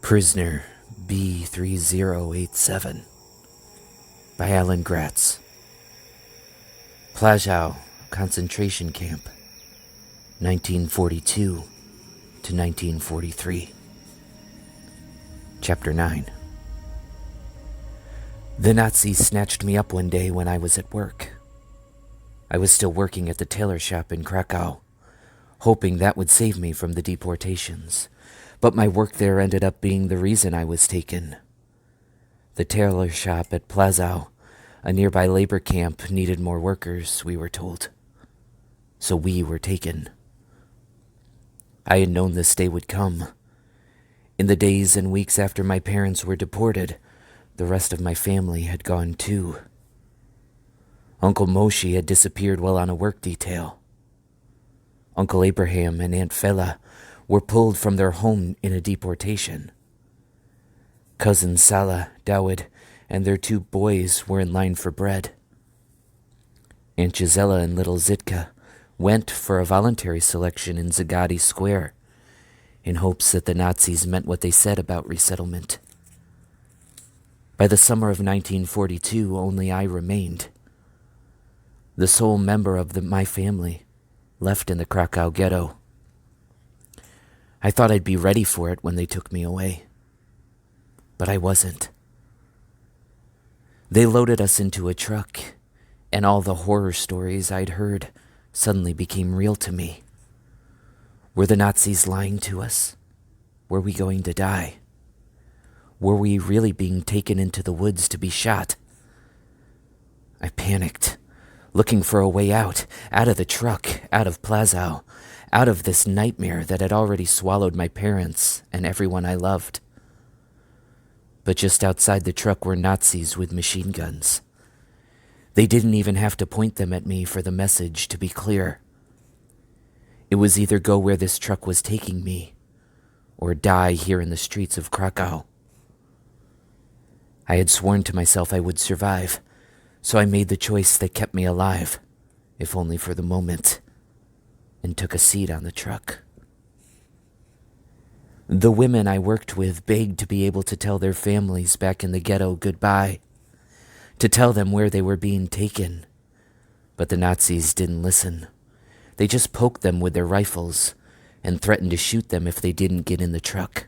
Prisoner B3087 by Alan Gratz. Plaszow concentration camp, 1942 to 1943. Chapter 9. The Nazis snatched me up one day when I was at work. I was still working at the tailor shop in Krakow, hoping that would save me from the deportations, but my work there ended up being the reason I was taken. The tailor shop at Plaszow, a nearby labor camp, needed more workers, we were told. So we were taken. I had known this day would come. In the days and weeks after my parents were deported, the rest of my family had gone too. Uncle Moshe had disappeared while on a work detail. Uncle Abraham and Aunt Fela were pulled from their home in a deportation. Cousins Salah, Dawid, and their 2 boys were in line for bread. Aunt Gisela and little Zitka went for a voluntary selection in Zagadi Square in hopes that the Nazis meant what they said about resettlement. By the summer of 1942, only I remained. The sole member of my family left in the Krakow ghetto. I thought I'd be ready for it when they took me away, but I wasn't. They loaded us into a truck, and all the horror stories I'd heard suddenly became real to me. Were the Nazis lying to us? Were we going to die? Were we really being taken into the woods to be shot? I panicked, looking for a way out of the truck, out of Plaszow, out of this nightmare that had already swallowed my parents and everyone I loved. But just outside the truck were Nazis with machine guns. They didn't even have to point them at me for the message to be clear. It was either go where this truck was taking me, or die here in the streets of Krakow. I had sworn to myself I would survive, so I made the choice that kept me alive, if only for the moment, and took a seat on the truck. The women I worked with begged to be able to tell their families back in the ghetto goodbye, to tell them where they were being taken. But the Nazis didn't listen. They just poked them with their rifles and threatened to shoot them if they didn't get in the truck.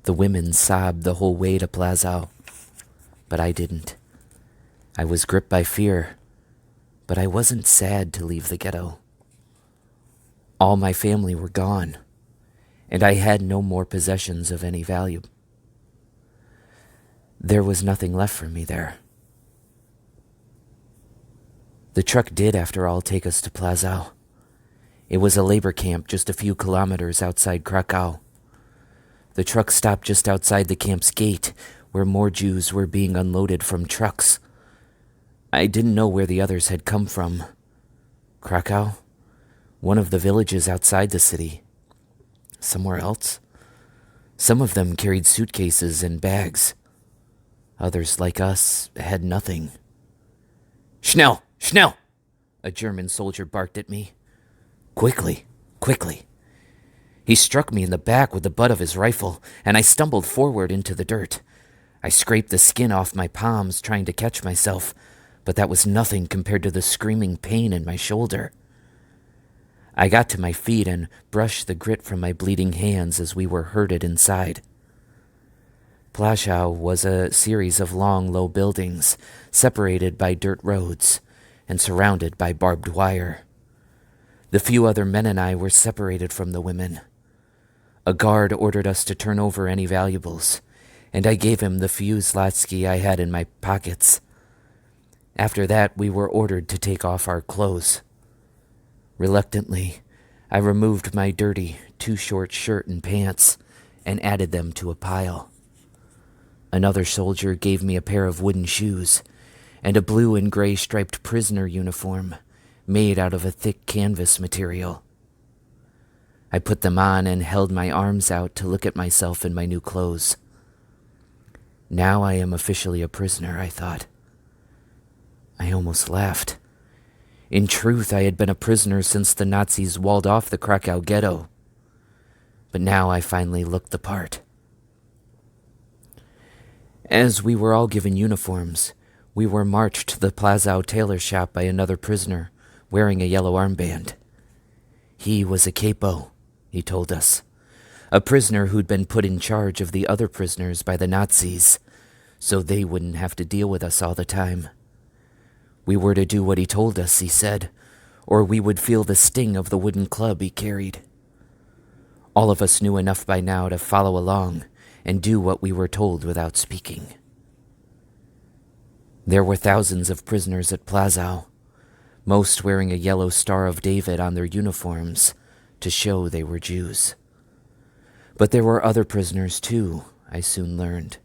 The women sobbed the whole way to Plaszow, but I didn't. I was gripped by fear, but I wasn't sad to leave the ghetto. All my family were gone, and I had no more possessions of any value. There was nothing left for me there. The truck did, after all, take us to Plaszow. It was a labor camp just a few kilometers outside Krakow. The truck stopped just outside the camp's gate, where more Jews were being unloaded from trucks. I didn't know where the others had come from. Krakow? One of the villages outside the city. Somewhere else? Some of them carried suitcases and bags. Others, like us, had nothing. "Schnell! Schnell!" a German soldier barked at me. Quickly, quickly. He struck me in the back with the butt of his rifle, and I stumbled forward into the dirt. I scraped the skin off my palms, trying to catch myself, but that was nothing compared to the screaming pain in my shoulder. I got to my feet and brushed the grit from my bleeding hands as we were herded inside. Plaszow was a series of long, low buildings, separated by dirt roads and surrounded by barbed wire. The few other men and I were separated from the women. A guard ordered us to turn over any valuables, and I gave him the few zlotsky I had in my pockets. After that, we were ordered to take off our clothes. Reluctantly, I removed my dirty, too-short shirt and pants and added them to a pile. Another soldier gave me a pair of wooden shoes and a blue and gray striped prisoner uniform made out of a thick canvas material. I put them on and held my arms out to look at myself in my new clothes. Now I am officially a prisoner, I thought. I almost laughed. In truth, I had been a prisoner since the Nazis walled off the Krakow ghetto. But now I finally looked the part. As we were all given uniforms, we were marched to the Plaszow tailor shop by another prisoner wearing a yellow armband. He was a capo, he told us, a prisoner who'd been put in charge of the other prisoners by the Nazis, so they wouldn't have to deal with us all the time. We were to do what he told us, he said, or we would feel the sting of the wooden club he carried. All of us knew enough by now to follow along and do what we were told without speaking. There were thousands of prisoners at Plaszow, most wearing a yellow Star of David on their uniforms to show they were Jews. But there were other prisoners too, I soon learned,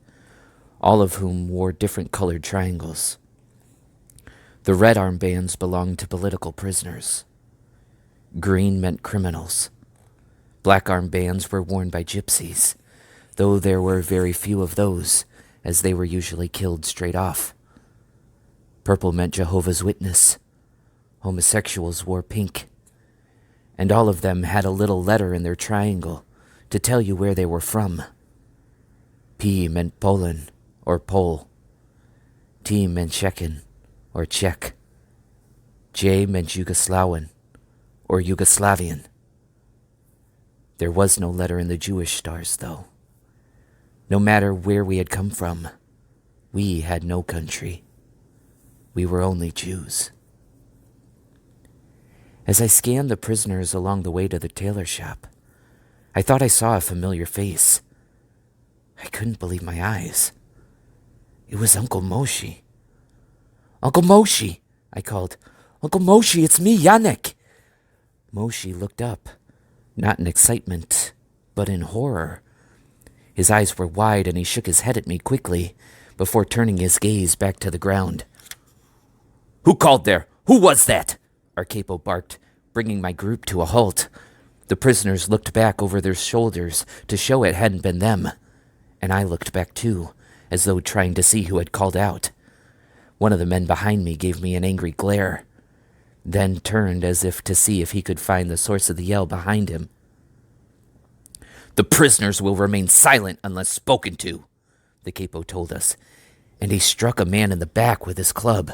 all of whom wore different colored triangles. The red armbands belonged to political prisoners. Green meant criminals. Black armbands were worn by gypsies, though there were very few of those, as they were usually killed straight off. Purple meant Jehovah's Witness. Homosexuals wore pink. And all of them had a little letter in their triangle to tell you where they were from. P meant Poland, or Pole. T meant Czechin, or Czech. J meant Yugoslavian, or Yugoslavian. There was no letter in the Jewish stars, though. No matter where we had come from, we had no country. We were only Jews. As I scanned the prisoners along the way to the tailor shop, I thought I saw a familiar face. I couldn't believe my eyes. It was Uncle Moshe. "Uncle Moshe," I called. "Uncle Moshe, it's me, Yannick." Moshe looked up, not in excitement, but in horror. His eyes were wide and he shook his head at me quickly before turning his gaze back to the ground. "Who called there? Who was that?" our capo barked, bringing my group to a halt. The prisoners looked back over their shoulders to show it hadn't been them, and I looked back too, as though trying to see who had called out. One of the men behind me gave me an angry glare, then turned as if to see if he could find the source of the yell behind him. "The prisoners will remain silent unless spoken to," the capo told us, and he struck a man in the back with his club.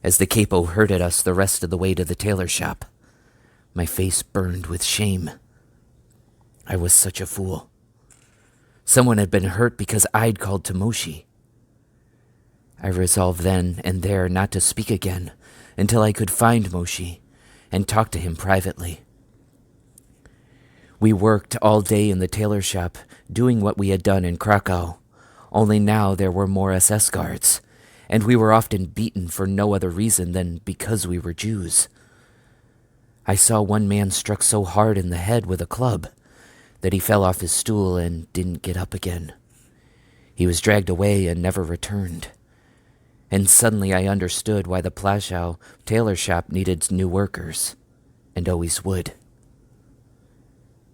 As the capo herded us the rest of the way to the tailor shop, my face burned with shame. I was such a fool. Someone had been hurt because I'd called to Moshe. I resolved then and there not to speak again until I could find Moshe and talk to him privately. We worked all day in the tailor shop, doing what we had done in Krakow, only now there were more SS guards, and we were often beaten for no other reason than because we were Jews. I saw one man struck so hard in the head with a club that he fell off his stool and didn't get up again. He was dragged away and never returned. And suddenly I understood why the Plaszow tailor shop needed new workers, and always would.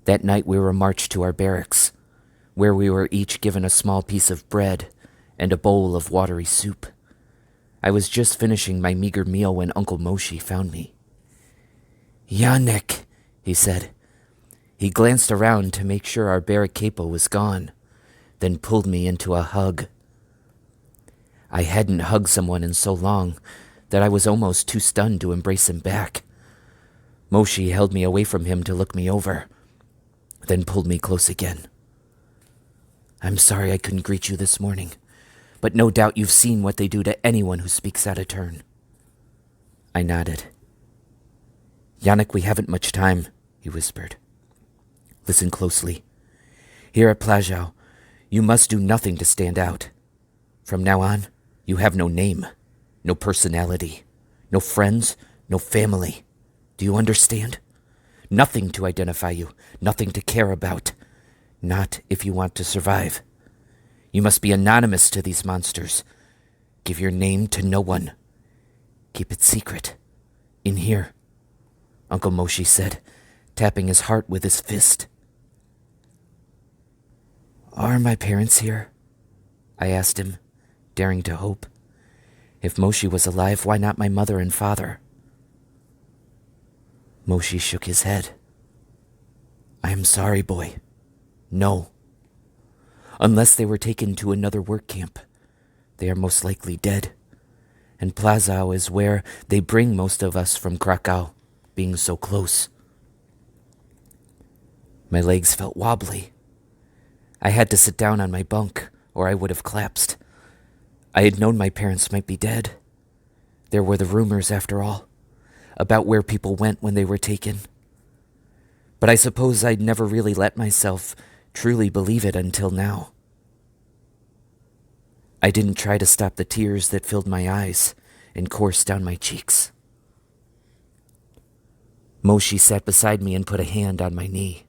That night we were marched to our barracks, where we were each given a small piece of bread and a bowl of watery soup. I was just finishing my meager meal when Uncle Moshe found me. "Yannick," he said. He glanced around to make sure our barrack capo was gone, then pulled me into a hug. I hadn't hugged someone in so long that I was almost too stunned to embrace him back. Moshe held me away from him to look me over, then pulled me close again. "I'm sorry I couldn't greet you this morning, but no doubt you've seen what they do to anyone who speaks out of turn." I nodded. "Yannick, we haven't much time," he whispered. "Listen closely. Here at Plaszow, you must do nothing to stand out. From now on, you have no name, no personality, no friends, no family. Do you understand? Nothing to identify you, nothing to care about. Not if you want to survive. You must be anonymous to these monsters. Give your name to no one. Keep it secret. In here," Uncle Moshe said, tapping his heart with his fist. "Are my parents here?" I asked him, daring to hope. If Moshe was alive, why not my mother and father? Moshe shook his head. "I am sorry, boy. No." Unless they were taken to another work camp, they are most likely dead. And Plaszow is where they bring most of us from Krakow, being so close. My legs felt wobbly. I had to sit down on my bunk, or I would have collapsed. I had known my parents might be dead. There were the rumors, after all, about where people went when they were taken. But I suppose I'd never really let myself truly believe it until now. I didn't try to stop the tears that filled my eyes and coursed down my cheeks. Moshe sat beside me and put a hand on my knee.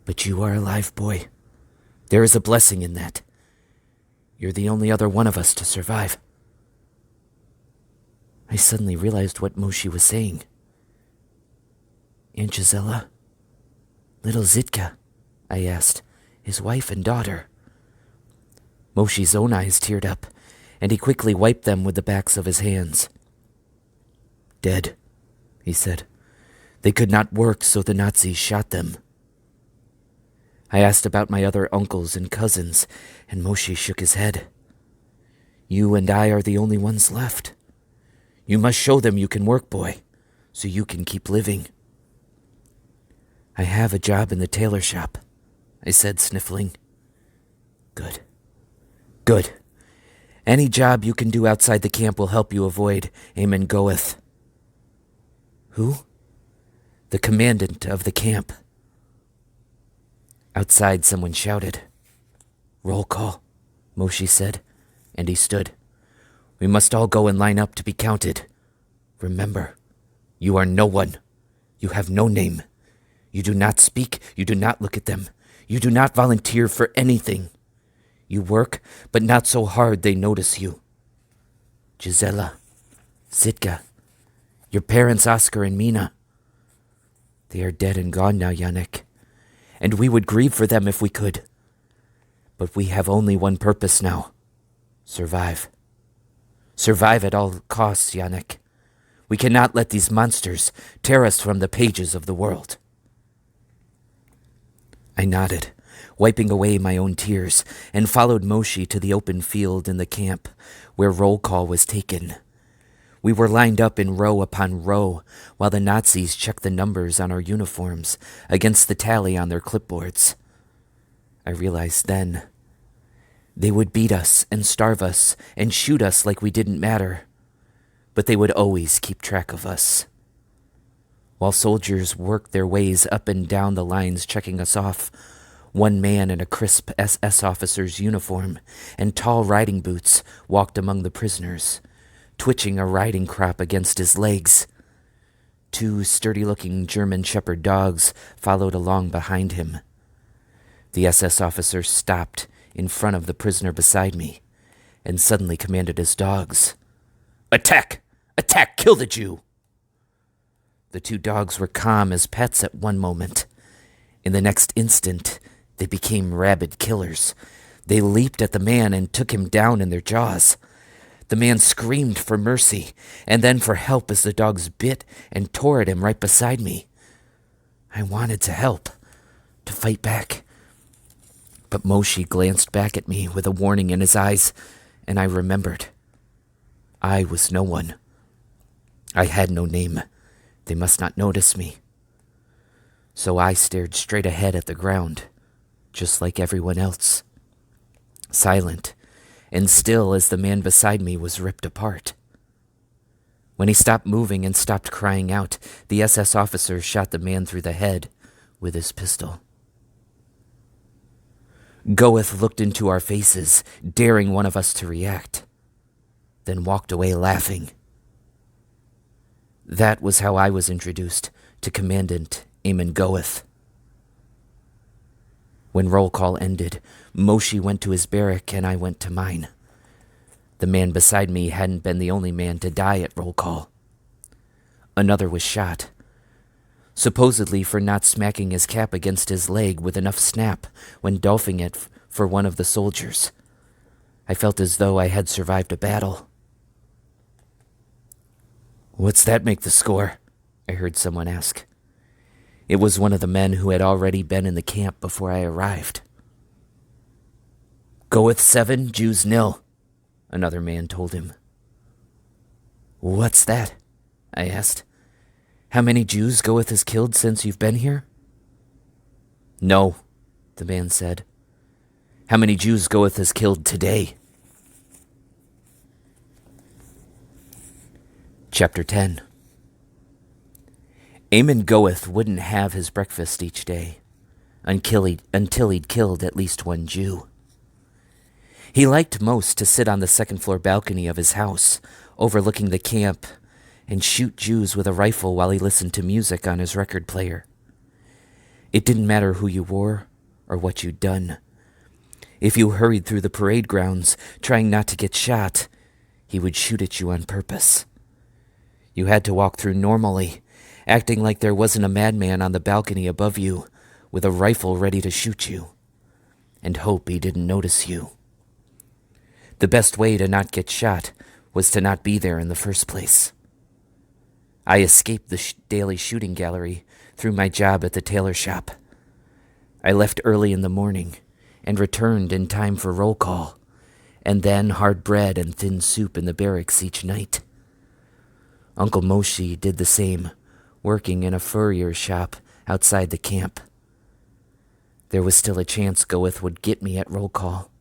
But you are alive, boy. There is a blessing in that. You're the only other one of us to survive. I suddenly realized what Moshe was saying. Aunt Gisela? Little Zitka, I asked, his wife and daughter. Moshe's own eyes teared up, and he quickly wiped them with the backs of his hands. Dead, he said. They could not work, so the Nazis shot them. I asked about my other uncles and cousins, and Moshe shook his head. You and I are the only ones left. You must show them you can work, boy, so you can keep living. I have a job in the tailor shop, I said, sniffling. Good. Good. Any job you can do outside the camp will help you avoid Eamon Goeth. Who? The commandant of the camp. Outside, someone shouted. Roll call, Moshe said, and he stood. We must all go and line up to be counted. Remember, you are no one. You have no name. You do not speak. You do not look at them. You do not volunteer for anything. You work, but not so hard they notice you. Gisela, Zitka, your parents Oscar and Mina. They are dead and gone now, Yannick, and we would grieve for them if we could. But we have only one purpose now. Survive. Survive at all costs, Yannick. We cannot let these monsters tear us from the pages of the world. I nodded, wiping away my own tears, and followed Moshe to the open field in the camp, where roll call was taken. We were lined up in row upon row, while the Nazis checked the numbers on our uniforms against the tally on their clipboards. I realized then, they would beat us and starve us and shoot us like we didn't matter, but they would always keep track of us. While soldiers worked their ways up and down the lines checking us off, one man in a crisp SS officer's uniform and tall riding boots walked among the prisoners, twitching a riding crop against his legs. Two sturdy-looking German shepherd dogs followed along behind him. The SS officer stopped in front of the prisoner beside me and suddenly commanded his dogs, Attack! Attack! Kill the Jew! The two dogs were calm as pets at one moment. In the next instant, they became rabid killers. They leaped at the man and took him down in their jaws. The man screamed for mercy and then for help as the dogs bit and tore at him right beside me. I wanted to help, to fight back. But Moshe glanced back at me with a warning in his eyes, and I remembered. I was no one. I had no name. They must not notice me. So I stared straight ahead at the ground, just like everyone else. Silent and still as the man beside me was ripped apart. When he stopped moving and stopped crying out, the SS officer shot the man through the head with his pistol. Goeth looked into our faces, daring one of us to react, then walked away laughing. That was how I was introduced to Commandant Eamon Goeth. When roll call ended, Moshe went to his barrack and I went to mine. The man beside me hadn't been the only man to die at roll call. Another was shot, supposedly for not smacking his cap against his leg with enough snap when doffing it for one of the soldiers. I felt as though I had survived a battle. "What's that make the score?" I heard someone ask. It was one of the men who had already been in the camp before I arrived. Goeth 7, Jews nil, another man told him. What's that? I asked. How many Jews Goeth has killed since you've been here? No, the man said. How many Jews Goeth has killed today? Chapter 10. Eamon Goeth wouldn't have his breakfast each day until he'd killed at least one Jew. He liked most to sit on the second-floor balcony of his house, overlooking the camp, and shoot Jews with a rifle while he listened to music on his record player. It didn't matter who you were or what you'd done. If you hurried through the parade grounds, trying not to get shot, he would shoot at you on purpose. You had to walk through normally, acting like there wasn't a madman on the balcony above you with a rifle ready to shoot you, and hope he didn't notice you. The best way to not get shot was to not be there in the first place. I escaped the daily shooting gallery through my job at the tailor shop. I left early in the morning and returned in time for roll call, and then hard bread and thin soup in the barracks each night. Uncle Moshe did the same, working in a furrier's shop outside the camp. There was still a chance Goeth would get me at roll call.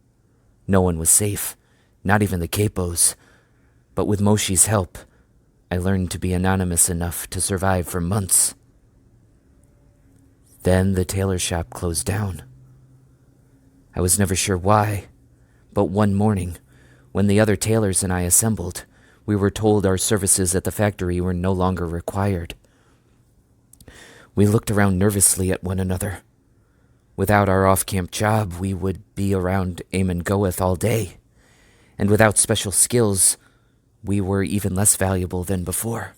No one was safe, not even the capos, but with Moshe's help, I learned to be anonymous enough to survive for months. Then the tailor shop closed down. I was never sure why, but one morning, when the other tailors and I assembled, we were told our services at the factory were no longer required. We looked around nervously at one another. Without our off-camp job, we would be around Eamon Goeth all day, and without special skills, we were even less valuable than before.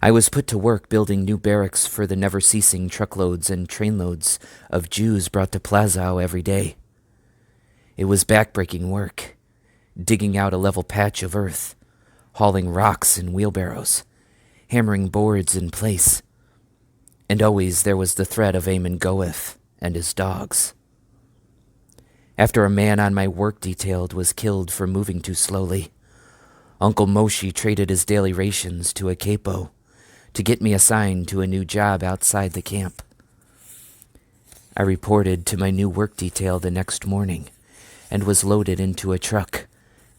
I was put to work building new barracks for the never-ceasing truckloads and trainloads of Jews brought to Plaszow every day. It was backbreaking work, digging out a level patch of earth, hauling rocks in wheelbarrows, hammering boards in place, and always there was the threat of Eamon Goeth and his dogs. After a man on my work detail was killed for moving too slowly, Uncle Moshe traded his daily rations to a capo to get me assigned to a new job outside the camp. I reported to my new work detail the next morning and was loaded into a truck,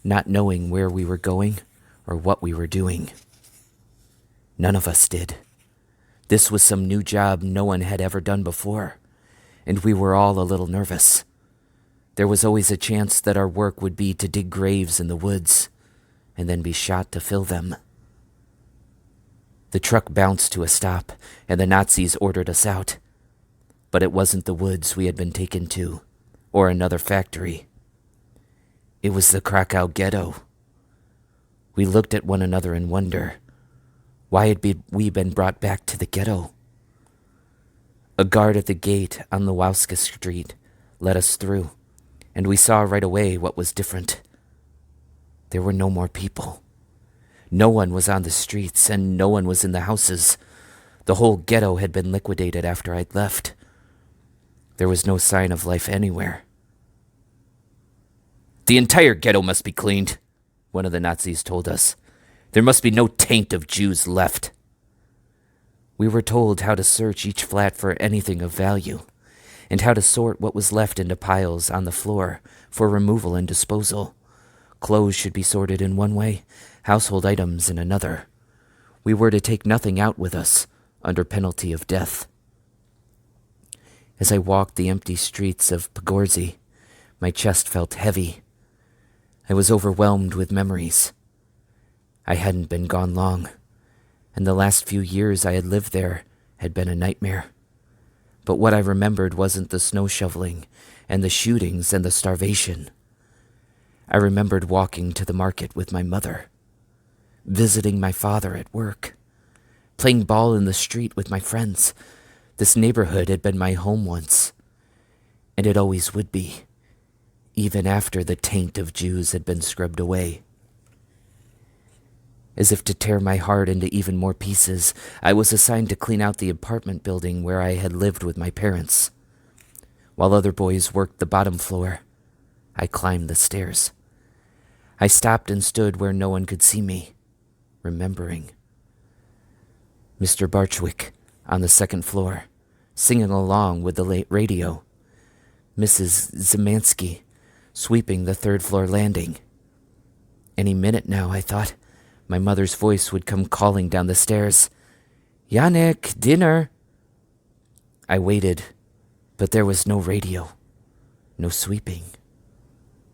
not knowing where we were going or what we were doing. None of us did. This was some new job no one had ever done before, and we were all a little nervous. There was always a chance that our work would be to dig graves in the woods and then be shot to fill them. The truck bounced to a stop, and the Nazis ordered us out. But it wasn't the woods we had been taken to, or another factory. It was the Krakow ghetto. We looked at one another in wonder. Why had we been brought back to the ghetto? A guard at the gate on Lewowska Street let us through, and we saw right away what was different. There were no more people. No one was on the streets, and no one was in the houses. The whole ghetto had been liquidated after I'd left. There was no sign of life anywhere. "The entire ghetto must be cleaned," one of the Nazis told us. "There must be no taint of Jews left." We were told how to search each flat for anything of value, and how to sort what was left into piles on the floor for removal and disposal. Clothes should be sorted in one way, household items in another. We were to take nothing out with us, under penalty of death. As I walked the empty streets of Pogorzy, my chest felt heavy. I was overwhelmed with memories. I hadn't been gone long, and the last few years I had lived there had been a nightmare. But what I remembered wasn't the snow shoveling and the shootings and the starvation. I remembered walking to the market with my mother, visiting my father at work, playing ball in the street with my friends. This neighborhood had been my home once, and it always would be, even after the taint of Jews had been scrubbed away. As if to tear my heart into even more pieces, I was assigned to clean out the apartment building where I had lived with my parents. While other boys worked the bottom floor, I climbed the stairs. I stopped and stood where no one could see me, remembering. Mr. Barchwick on the second floor, singing along with the late radio. Mrs. Zemansky sweeping the third-floor landing. Any minute now, I thought, my mother's voice would come calling down the stairs. "Yannick, dinner!" I waited, but there was no radio, no sweeping,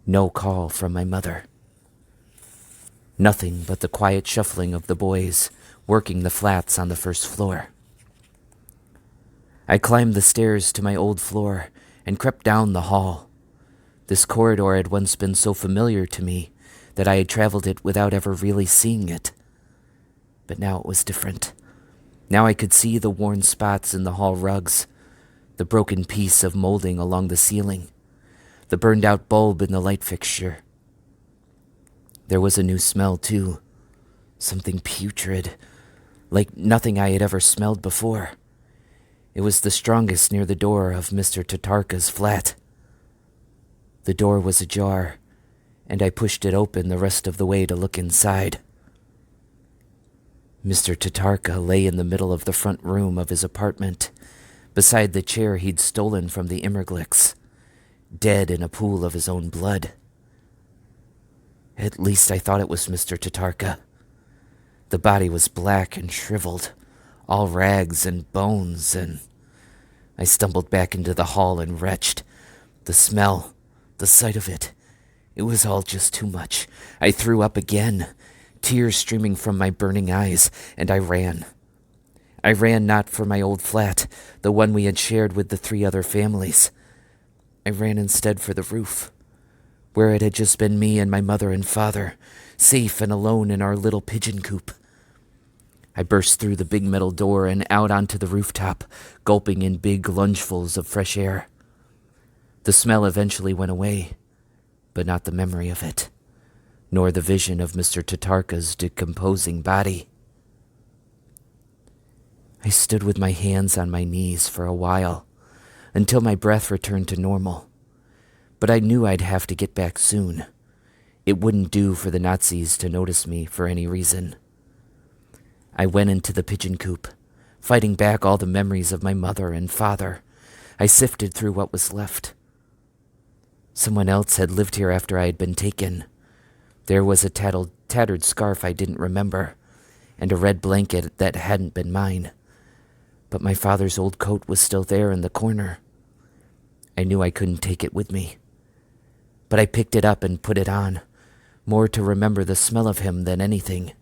no call from my mother. Nothing but the quiet shuffling of the boys working the flats on the first floor. I climbed the stairs to my old floor and crept down the hall. This corridor had once been so familiar to me that I had traveled it without ever really seeing it. But now it was different. Now I could see the worn spots in the hall rugs, the broken piece of molding along the ceiling, the burned-out bulb in the light fixture. There was a new smell, too, something putrid, like nothing I had ever smelled before. It was the strongest near the door of Mr. Tatarka's flat. The door was ajar, and I pushed it open the rest of the way to look inside. Mr. Tatarka lay in the middle of the front room of his apartment, beside the chair he'd stolen from the Immerglicks, dead in a pool of his own blood. At least I thought it was Mr. Tatarka. The body was black and shriveled, all rags and bones, and I stumbled back into the hall and retched. The smell, the sight of it, it was all just too much. I threw up again, tears streaming from my burning eyes, and I ran. I ran not for my old flat, the one we had shared with the 3 other families. I ran instead for the roof, where it had just been me and my mother and father, safe and alone in our little pigeon coop. I burst through the big metal door and out onto the rooftop, gulping in big lungefuls of fresh air. The smell eventually went away, but not the memory of it, nor the vision of Mr. Tatarka's decomposing body. I stood with my hands on my knees for a while, until my breath returned to normal. But I knew I'd have to get back soon. It wouldn't do for the Nazis to notice me for any reason. I went into the pigeon coop, fighting back all the memories of my mother and father. I sifted through what was left. Someone else had lived here after I had been taken. There was a tattered scarf I didn't remember, and a red blanket that hadn't been mine. But my father's old coat was still there in the corner. I knew I couldn't take it with me. But I picked it up and put it on, more to remember the smell of him than anything.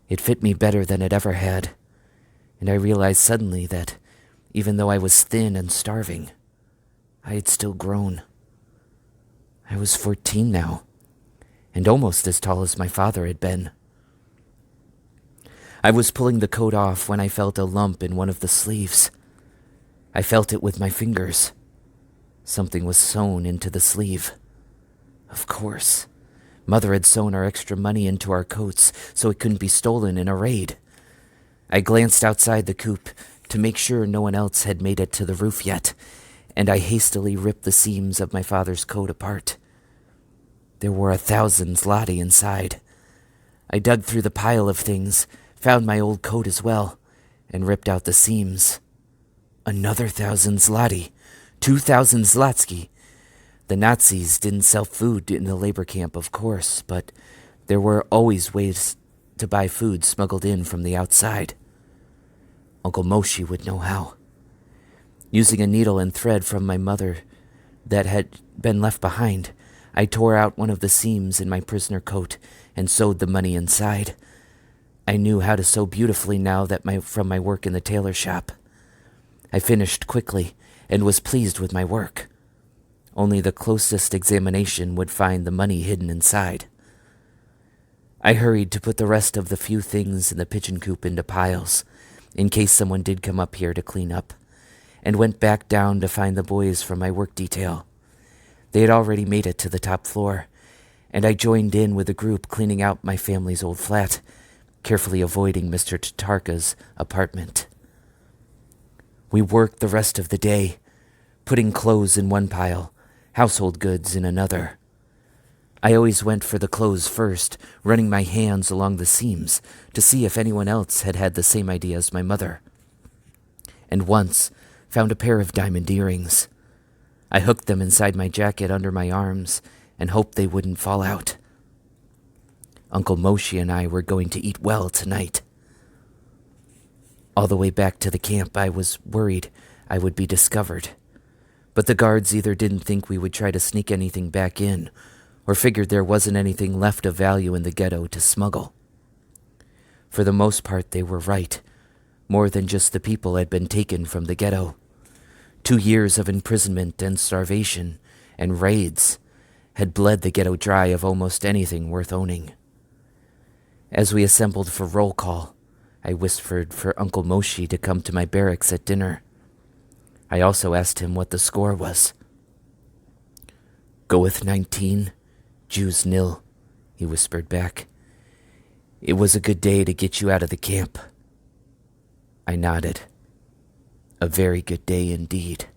It fit me better than it ever had, and I realized suddenly that, even though I was thin and starving, I had still grown. I was 14 now, and almost as tall as my father had been. I was pulling the coat off when I felt a lump in one of the sleeves. I felt it with my fingers. Something was sewn into the sleeve. Of course. Mother had sewn our extra money into our coats so it couldn't be stolen in a raid. I glanced outside the coop to make sure no one else had made it to the roof yet, and I hastily ripped the seams of my father's coat apart. There were 1,000 zloty inside. I dug through the pile of things, found my old coat as well, and ripped out the seams. Another 1,000 zloty, 2,000 zlotsky. The Nazis didn't sell food in the labor camp, of course, but there were always ways to buy food smuggled in from the outside. Uncle Moshe would know how. Using a needle and thread from my mother that had been left behind, I tore out one of the seams in my prisoner coat and sewed the money inside. I knew how to sew beautifully now that from my work in the tailor shop. I finished quickly and was pleased with my work. Only the closest examination would find the money hidden inside. I hurried to put the rest of the few things in the pigeon coop into piles, in case someone did come up here to clean up, and went back down to find the boys from my work detail. They had already made it to the top floor, and I joined in with the group cleaning out my family's old flat, carefully avoiding Mr. Tatarka's apartment. We worked the rest of the day, putting clothes in one pile, household goods in another. I always went for the clothes first, running my hands along the seams to see if anyone else had had the same idea as my mother. And once found a pair of diamond earrings. I hooked them inside my jacket under my arms and hoped they wouldn't fall out. Uncle Moshe and I were going to eat well tonight. All the way back to the camp, I was worried I would be discovered. But the guards either didn't think we would try to sneak anything back in, or figured there wasn't anything left of value in the ghetto to smuggle. For the most part, they were right. More than just the people had been taken from the ghetto. 2 years of imprisonment and starvation and raids had bled the ghetto dry of almost anything worth owning. As we assembled for roll call, I whispered for Uncle Moshe to come to my barracks at dinner. I also asked him what the score was. "Go with 19, Jews nil," he whispered back. "It was a good day to get you out of the camp." I nodded. A very good day indeed.